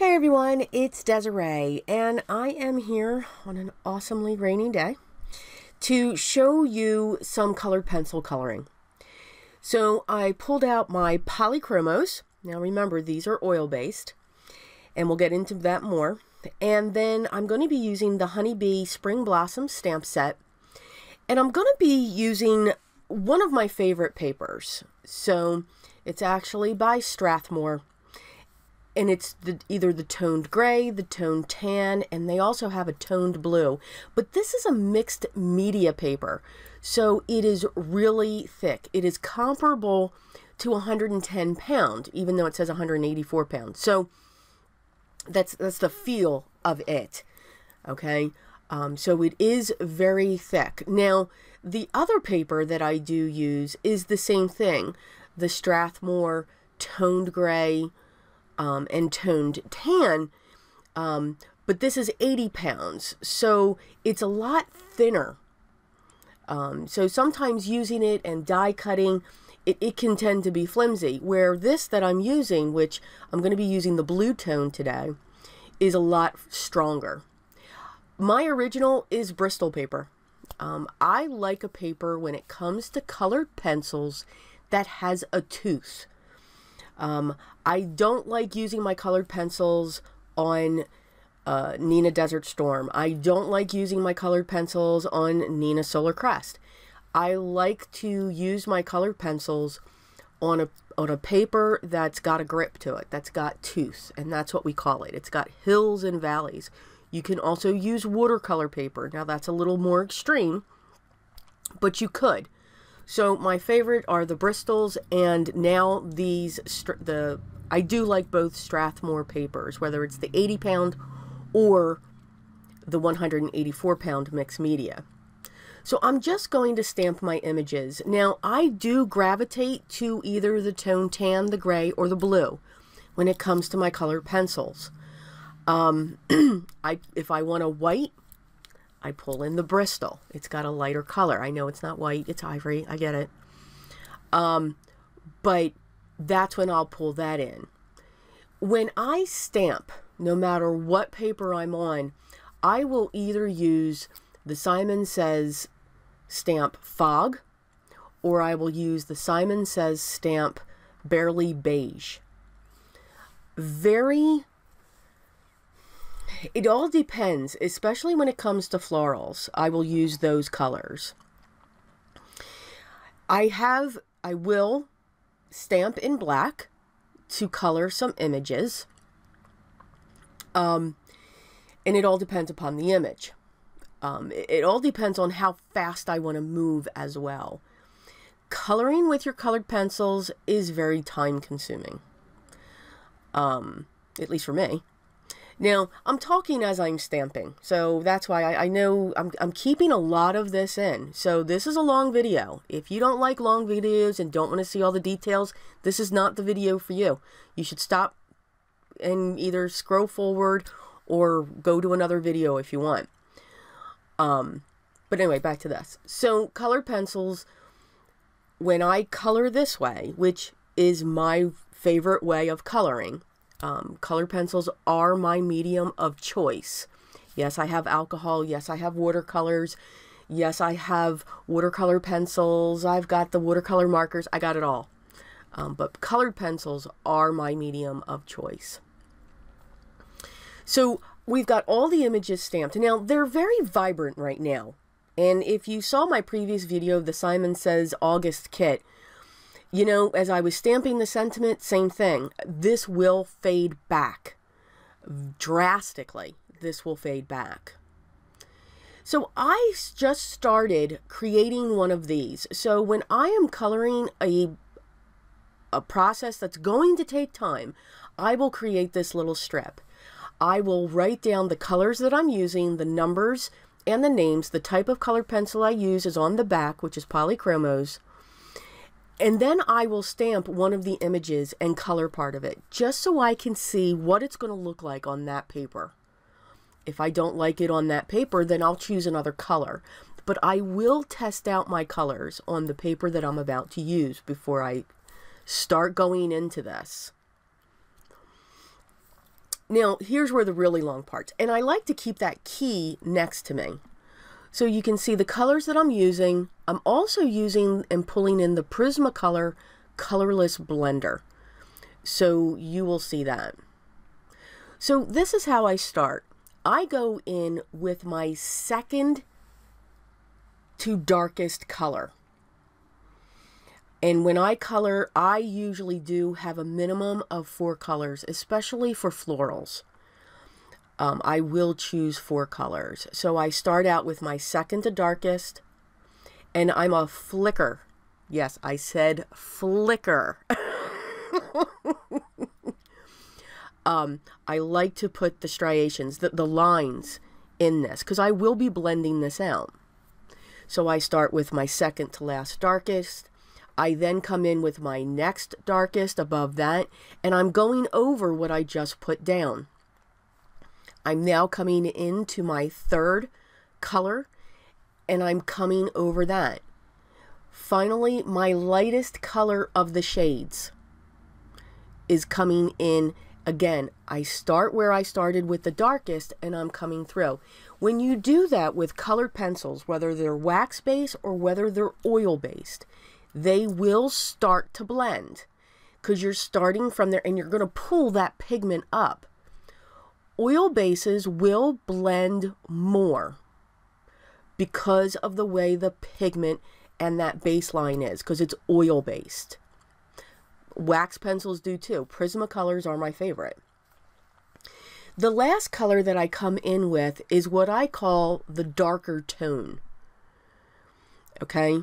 Hey everyone, it's Desiree, and I am here on an awesomely rainy day to show you some colored pencil coloring. So I pulled out my Polychromos. Now remember, these are oil-based, and we'll get into that more. And then I'm going to be using the Honeybee Spring Blossom stamp set, and I'm going to be using one of my favorite papers. So it's actually by Strathmore. And it's either the toned gray, the toned tan, and they also have a toned blue. But this is a mixed media paper, so it is really thick. It is comparable to 110 pound, even though it says 184 pounds. So that's the feel of it, okay? So it is very thick. Now, the other paper that I do use is the same thing, the Strathmore toned gray, and toned tan, but this is 80 pounds, so it's a lot thinner. So sometimes using it and die cutting, it can tend to be flimsy, where this that I'm using, which I'm going to be using the blue tone today, is a lot stronger. My original is Bristol paper. I like a paper when it comes to colored pencils that has a tooth. I don't like using my colored pencils on Neenah Desert Storm. I don't like using my colored pencils on Neenah Solar Crest. I like to use my colored pencils on a paper that's got a grip to it, that's got tooth, and that's what we call it. It's got hills and valleys. You can also use watercolor paper. Now that's a little more extreme, but you could. So my favorite are the Bristols, and now these, I do like both Strathmore papers, whether it's the 80 pound or the 184 pound mixed media. So I'm just going to stamp my images. Now I do gravitate to either the tone tan, the gray, or the blue when it comes to my colored pencils. If I want a white, I pull in the Bristol. It's got a lighter color. I know it's not white, it's ivory, I get it. But that's when I'll pull that in. When I stamp, no matter what paper I'm on, I will either use the Simon Says stamp Fog, or I will use the Simon Says stamp Barely Beige. It all depends, especially when it comes to florals. I will use those colors. I will stamp in black to color some images. And it all depends upon the image. It all depends on how fast I want to move as well. Coloring with your colored pencils is very time consuming. At least for me. Now, I'm talking as I'm stamping, so that's why I know I'm keeping a lot of this in. So this is a long video. If you don't like long videos and don't want to see all the details, this is not the video for you. You should stop and either scroll forward or go to another video if you want. But anyway, back to this. So colored pencils, when I color this way, which is my favorite way of coloring, colored pencils are my medium of choice. Yes, I have alcohol. Yes, I have watercolors. Yes, I have watercolor pencils. I've got the watercolor markers. I got it all. But colored pencils are my medium of choice. So we've got all the images stamped. Now, they're very vibrant right now. And if you saw my previous video of the Simon Says August kit, you know, as I was stamping the sentiment, same thing. This will fade back. Drastically, this will fade back. So I just started creating one of these. So when I am coloring a process that's going to take time, I will create this little strip. I will write down the colors that I'm using, the numbers and the names. The type of colored pencil I use is on the back, which is Polychromos. And then I will stamp one of the images and color part of it, just so I can see what it's going to look like on that paper. If I don't like it on that paper, then I'll choose another color. But I will test out my colors on the paper that I'm about to use before I start going into this. Now, here's where the really long parts, and I like to keep that key next to me. So you can see the colors that I'm using. I'm also using and pulling in the Prismacolor colorless blender. So you will see that. So this is how I start. I go in with my second to darkest color. And when I color, I usually do have a minimum of 4 colors, especially for florals. I will choose 4 colors. So I start out with my second to darkest, and I'm a flicker. Yes, I said flicker. I like to put the striations, the lines in this, because I will be blending this out. So I start with my second to last darkest. I then come in with my next darkest above that, and I'm going over what I just put down. I'm now coming into my third color, and I'm coming over that. Finally, my lightest color of the shades is coming in. Again, I start where I started with the darkest, and I'm coming through. When you do that with colored pencils, whether they're wax-based or whether they're oil-based, they will start to blend because you're starting from there and you're going to pull that pigment up. Oil bases will blend more because of the way the pigment and that baseline is, because it's oil-based. Wax pencils do too. Prismacolors are my favorite. The last color that I come in with is what I call the darker tone. Okay?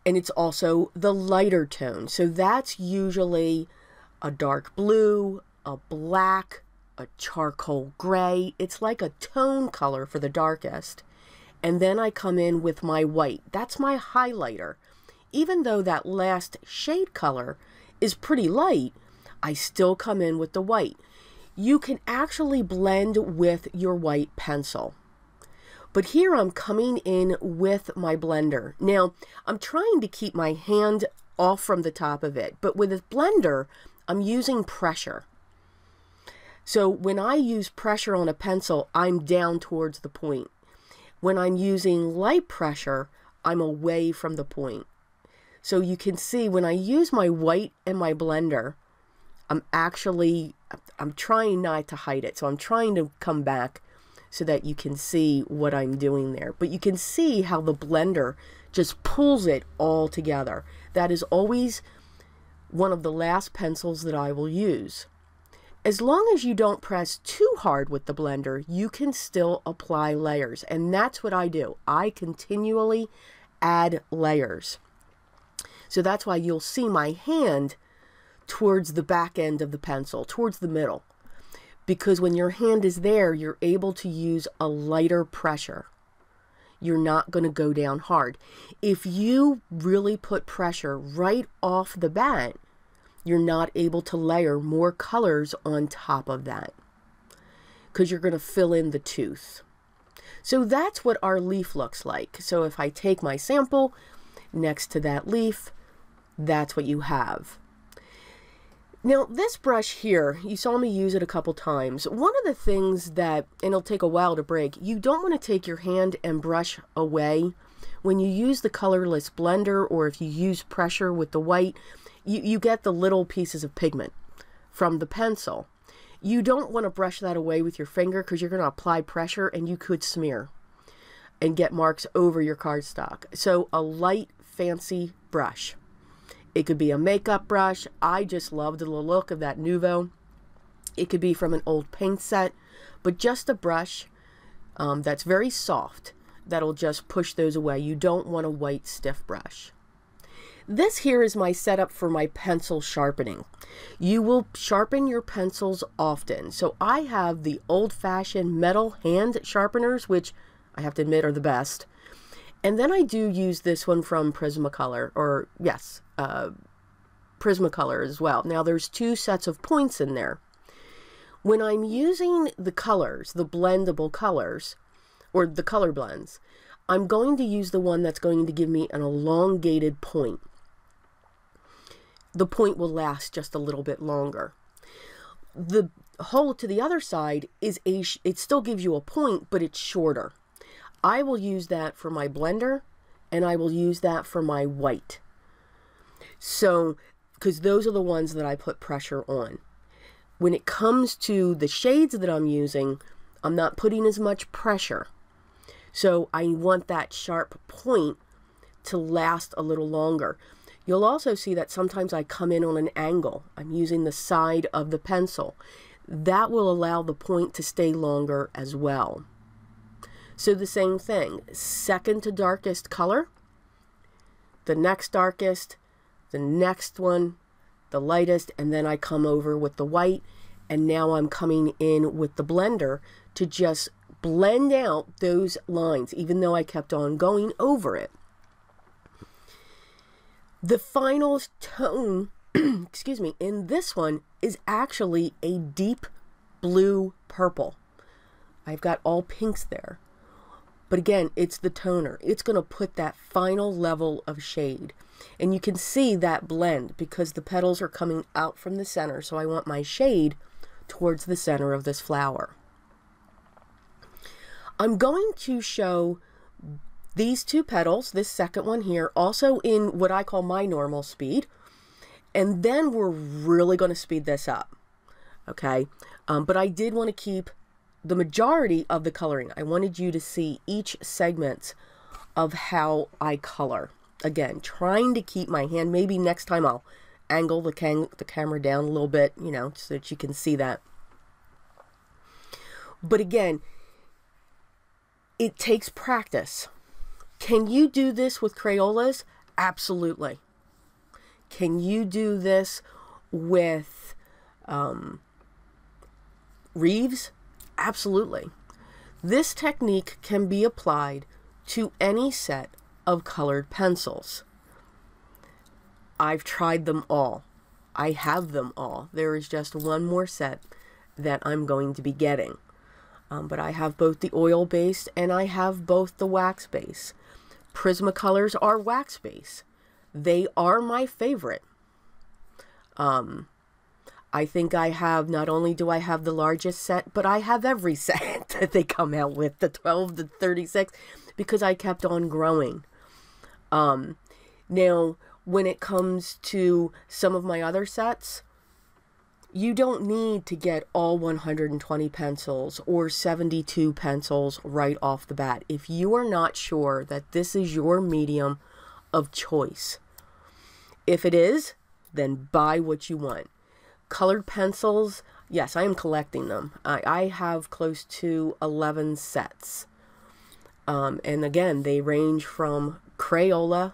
And it's also the lighter tone. So that's usually a dark blue, a black, a charcoal gray. It's like a tone color for the darkest. And then I come in with my white. That's my highlighter. Even though that last shade color is pretty light, I still come in with the white. You can actually blend with your white pencil. But here I'm coming in with my blender. Now, I'm trying to keep my hand off from the top of it, but with this blender, I'm using pressure. So when I use pressure on a pencil, I'm down towards the point. When I'm using light pressure, I'm away from the point. So you can see when I use my white and my blender, I'm trying not to hide it. So I'm trying to come back so that you can see what I'm doing there. But you can see how the blender just pulls it all together. That is always one of the last pencils that I will use. As long as you don't press too hard with the blender, you can still apply layers. And that's what I do. I continually add layers. So that's why you'll see my hand towards the back end of the pencil, towards the middle. Because when your hand is there, you're able to use a lighter pressure. You're not going to go down hard. If you really put pressure right off the bat, you're not able to layer more colors on top of that, because you're going to fill in the tooth. So that's what our leaf looks like. So if I take my sample next to that leaf, that's what you have. Now, this brush here, you saw me use it a couple times. One of the things that, and it'll take a while to break, you don't want to take your hand and brush away. When you use the colorless blender, or if you use pressure with the white, you get the little pieces of pigment from the pencil. You don't want to brush that away with your finger because you're going to apply pressure and you could smear and get marks over your cardstock. So a light, fancy brush. It could be a makeup brush. I just love the look of that Nuvo. It could be from an old paint set, but just a brush that's very soft that'll just push those away. You don't want a white stiff brush. This here is my setup for my pencil sharpening. You will sharpen your pencils often. So I have the old-fashioned metal hand sharpeners, which I have to admit are the best. And then I do use this one from Prismacolor, or yes, Prismacolor as well. Now there's 2 sets of points in there. When I'm using the colors, the blendable colors, or the color blends, I'm going to use the one that's going to give me an elongated point. The point will last just a little bit longer. the hole to the other side is it still gives you a point, but it's shorter. I will use that for my blender, and I will use that for my white. So, because those are the ones that I put pressure on. When it comes to the shades that I'm using, I'm not putting as much pressure. So I want that sharp point to last a little longer. You'll also see that sometimes I come in on an angle. I'm using the side of the pencil. That will allow the point to stay longer as well. So the same thing, second to darkest color, the next darkest, the next one, the lightest, and then I come over with the white, and now I'm coming in with the blender to just blend out those lines, even though I kept on going over it. The final tone, excuse me, in this one is actually a deep blue purple. I've got all pinks there. But again, it's the toner. It's going to put that final level of shade. And you can see that blend because the petals are coming out from the center. So I want my shade towards the center of this flower. I'm going to show these two petals, this second one here, also in what I call my normal speed. And then we're really going to speed this up. Okay. But I did want to keep the majority of the coloring. I wanted you to see each segment of how I color. Again, trying to keep my hand, maybe next time I'll angle the camera down a little bit, you know, so that you can see that. But again, it takes practice. Can you do this with Crayolas? Absolutely. Can you do this with Reeves? Absolutely. This technique can be applied to any set of colored pencils. I've tried them all. I have them all. There is just one more set that I'm going to be getting. But I have both the oil-based and I have both the wax-based. Prismacolors are wax-based. They are my favorite. I think I have, not only do I have the largest set, but I have every set that they come out with, the 12 to 36, because I kept on growing. Now, when it comes to some of my other sets, you don't need to get all 120 pencils or 72 pencils right off the bat. If you are not sure that this is your medium of choice, if it is, then buy what you want. Colored pencils, yes, I am collecting them. I have close to 11 sets. And again, they range from Crayola,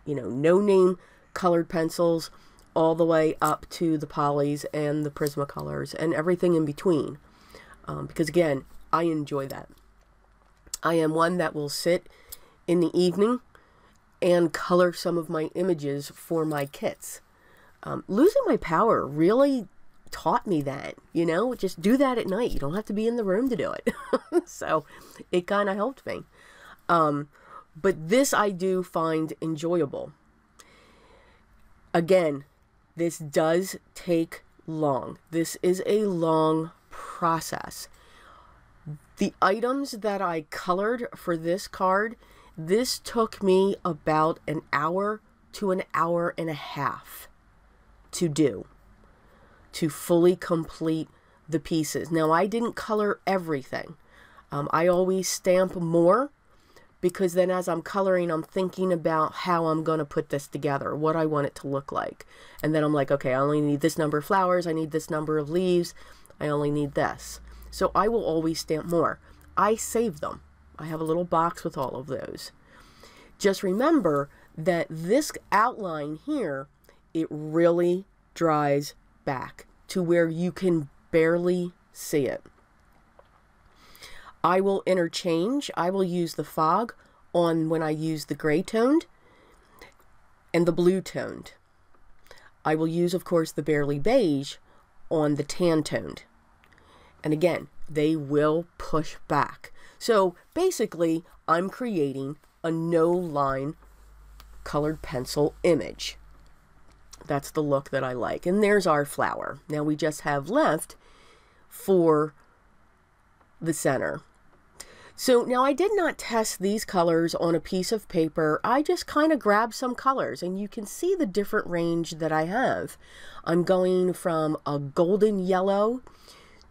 you know, no-name colored pencils, all the way up to the polys and the Prismacolors and everything in between. Because again, I enjoy that. I am one that will sit in the evening and color some of my images for my kits. Losing my power really taught me that, you know, just do that at night. You don't have to be in the room to do it. So it kind of helped me. But this I do find enjoyable. Again, this does take long. This is a long process. The items that I colored for this card, this took me about an hour to an hour and a half to do, to fully complete the pieces. Now, I didn't color everything. I always stamp more, because then as I'm coloring, I'm thinking about how I'm going to put this together, what I want it to look like. And then I'm like, okay, I only need this number of flowers, I need this number of leaves, I only need this. So I will always stamp more. I save them. I have a little box with all of those. Just remember that this outline here, it really dries back to where you can barely see it. I will interchange. I will use the fog on when I use the gray toned and the blue toned. I will use, of course, the barely beige on the tan toned. And again, they will push back. So basically, I'm creating a no line colored pencil image. That's the look that I like. And there's our flower. Now we just have left for the center. So now I did not test these colors on a piece of paper. I just kind of grabbed some colors, and you can see the different range that I have. I'm going from a golden yellow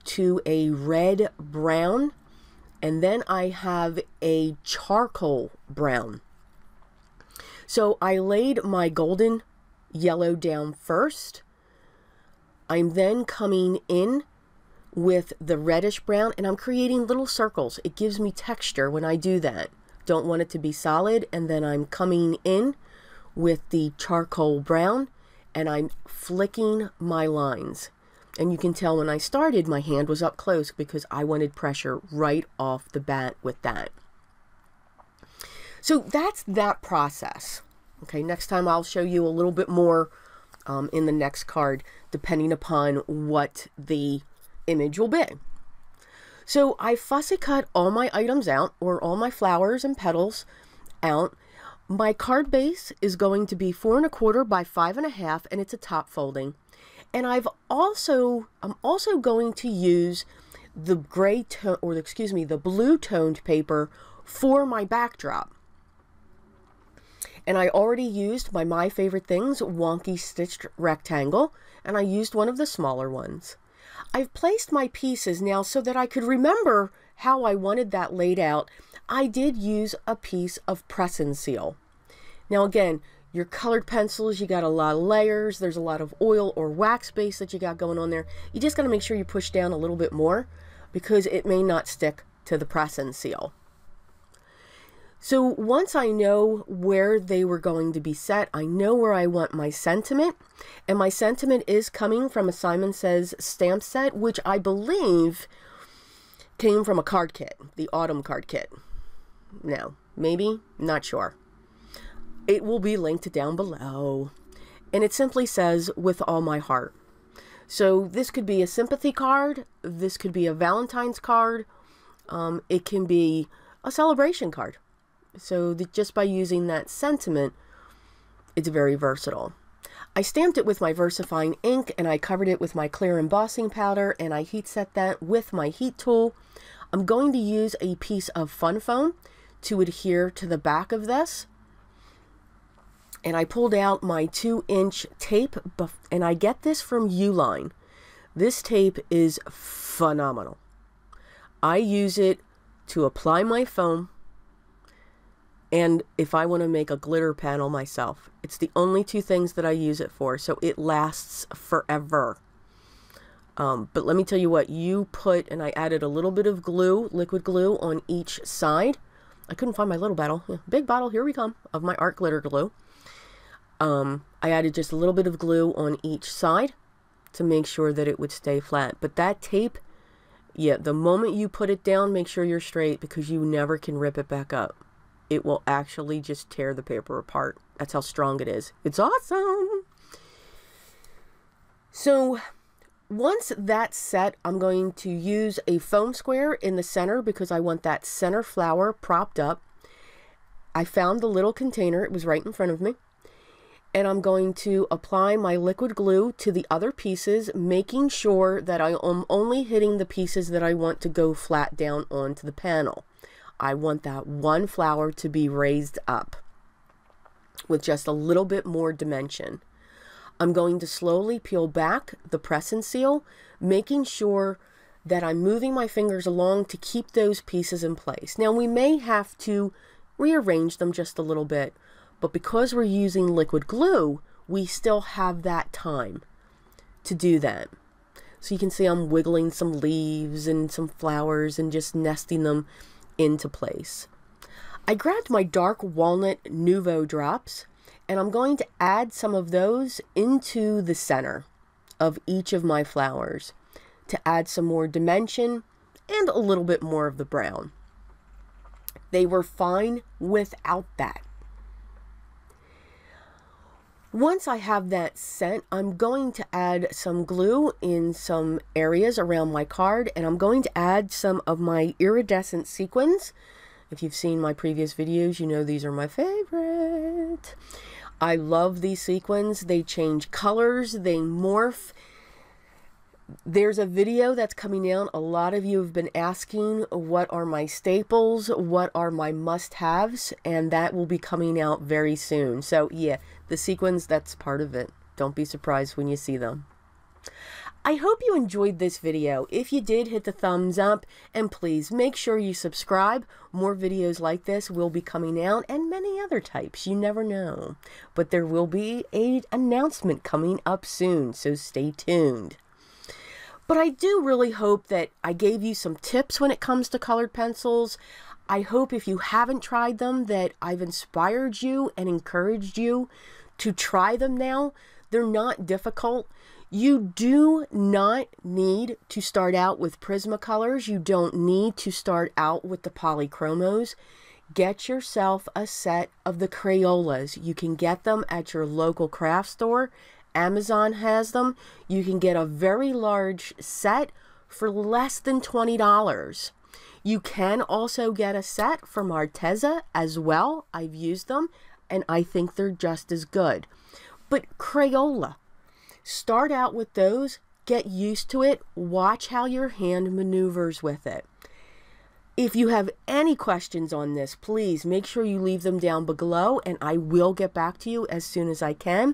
to a red brown, and then I have a charcoal brown. So I laid my golden yellow down first. I'm then coming in with the reddish brown, and I'm creating little circles. It gives me texture when I do that. Don't want it to be solid. And then I'm coming in with the charcoal brown, and I'm flicking my lines. And you can tell when I started, my hand was up close because I wanted pressure right off the bat with that. So that's that process. Okay, next time I'll show you a little bit more in the next card, depending upon what the image will be. So I fussy cut all my items out, or all my flowers and petals out. My card base is going to be 4 1/4 by 5 1/2, and it's a top folding. And I'm also going to use the gray tone, or excuse me, the blue toned paper for my backdrop. And I already used my Favorite Things wonky stitched rectangle, and I used one of the smaller ones. I've placed my pieces now so that I could remember how I wanted that laid out. I did use a piece of press and seal. Now again, your colored pencils, you got a lot of layers. There's a lot of oil or wax base that you got going on there. You just got to make sure you push down a little bit more because it may not stick to the press and seal. So once I know where they were going to be set, I know where I want my sentiment. And my sentiment is coming from a Simon Says stamp set, which I believe came from a card kit, the autumn card kit. No, maybe, not sure. It will be linked down below. And it simply says, with all my heart. So this could be a sympathy card. This could be a Valentine's card. It can be a celebration card. So just by using that sentiment, it's very versatile. I stamped it with my VersaFine ink, and I covered it with my clear embossing powder, and I heat set that with my heat tool. I'm going to use a piece of fun foam to adhere to the back of this. And I pulled out my 2-inch tape, and I get this from Uline. This tape is phenomenal. I use it to apply my foam, and if I want to make a glitter panel myself. It's the only two things that I use it for, so it lasts forever. But let me tell you what, you put, and I added a little bit of glue, liquid glue, on each side. I couldn't find my little bottle. Yeah, big bottle, here we come, of my art glitter glue. I added just a little bit of glue on each side to make sure that it would stay flat. But that tape, yeah, the moment you put it down, make sure you're straight because you never can rip it back up. It will actually just tear the paper apart. That's how strong it is. It's awesome! So once that's set, I'm going to use a foam square in the center because I want that center flower propped up. I found the little container. It was right in front of me. And I'm going to apply my liquid glue to the other pieces, making sure that I am only hitting the pieces that I want to go flat down onto the panel. I want that one flower to be raised up with just a little bit more dimension. I'm going to slowly peel back the press and seal, making sure that I'm moving my fingers along to keep those pieces in place. Now we may have to rearrange them just a little bit, but because we're using liquid glue, we still have that time to do that. So you can see I'm wiggling some leaves and some flowers and just nesting them into place. I grabbed my dark walnut Nouveau drops, and I'm going to add some of those into the center of each of my flowers to add some more dimension and a little bit more of the brown. They were fine without that. Once I have that set, I'm going to add some glue in some areas around my card, and I'm going to add some of my iridescent sequins. If you've seen my previous videos, you know these are my favorite. I love these sequins. They change colors, they morph. There's a video that's coming out. A lot of you have been asking what are my staples, what are my must-haves, and that will be coming out very soon. So yeah, the sequins, that's part of it. Don't be surprised when you see them. I hope you enjoyed this video. If you did, hit the thumbs up, and please make sure you subscribe. More videos like this will be coming out, and many other types. You never know. But there will be an announcement coming up soon, so stay tuned. But I do really hope that I gave you some tips when it comes to colored pencils. I hope if you haven't tried them that I've inspired you and encouraged you to try them now. They're not difficult. You do not need to start out with Prismacolors. You don't need to start out with the Polychromos. Get yourself a set of the Crayolas. You can get them at your local craft store. Amazon has them. You can get a very large set for less than $20. You can also get a set from Arteza as well. I've used them and I think they're just as good. But Crayola, start out with those, get used to it, watch how your hand maneuvers with it. If you have any questions on this, please make sure you leave them down below and I will get back to you as soon as I can.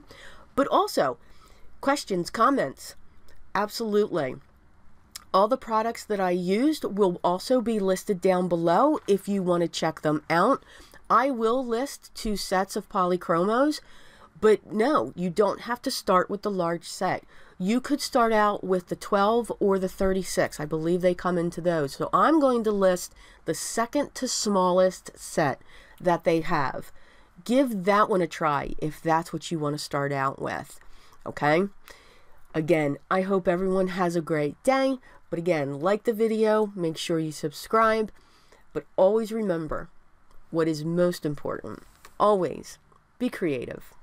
But also, questions, comments, absolutely. All the products that I used will also be listed down below if you want to check them out. I will list 2 sets of Polychromos, but no, you don't have to start with the large set. You could start out with the 12 or the 36. I believe they come into those. So I'm going to list the second to smallest set that they have. Give that one a try if that's what you want to start out with. Okay? Again, I hope everyone has a great day. But again, like the video, make sure you subscribe. But always remember, what is most important, always be creative.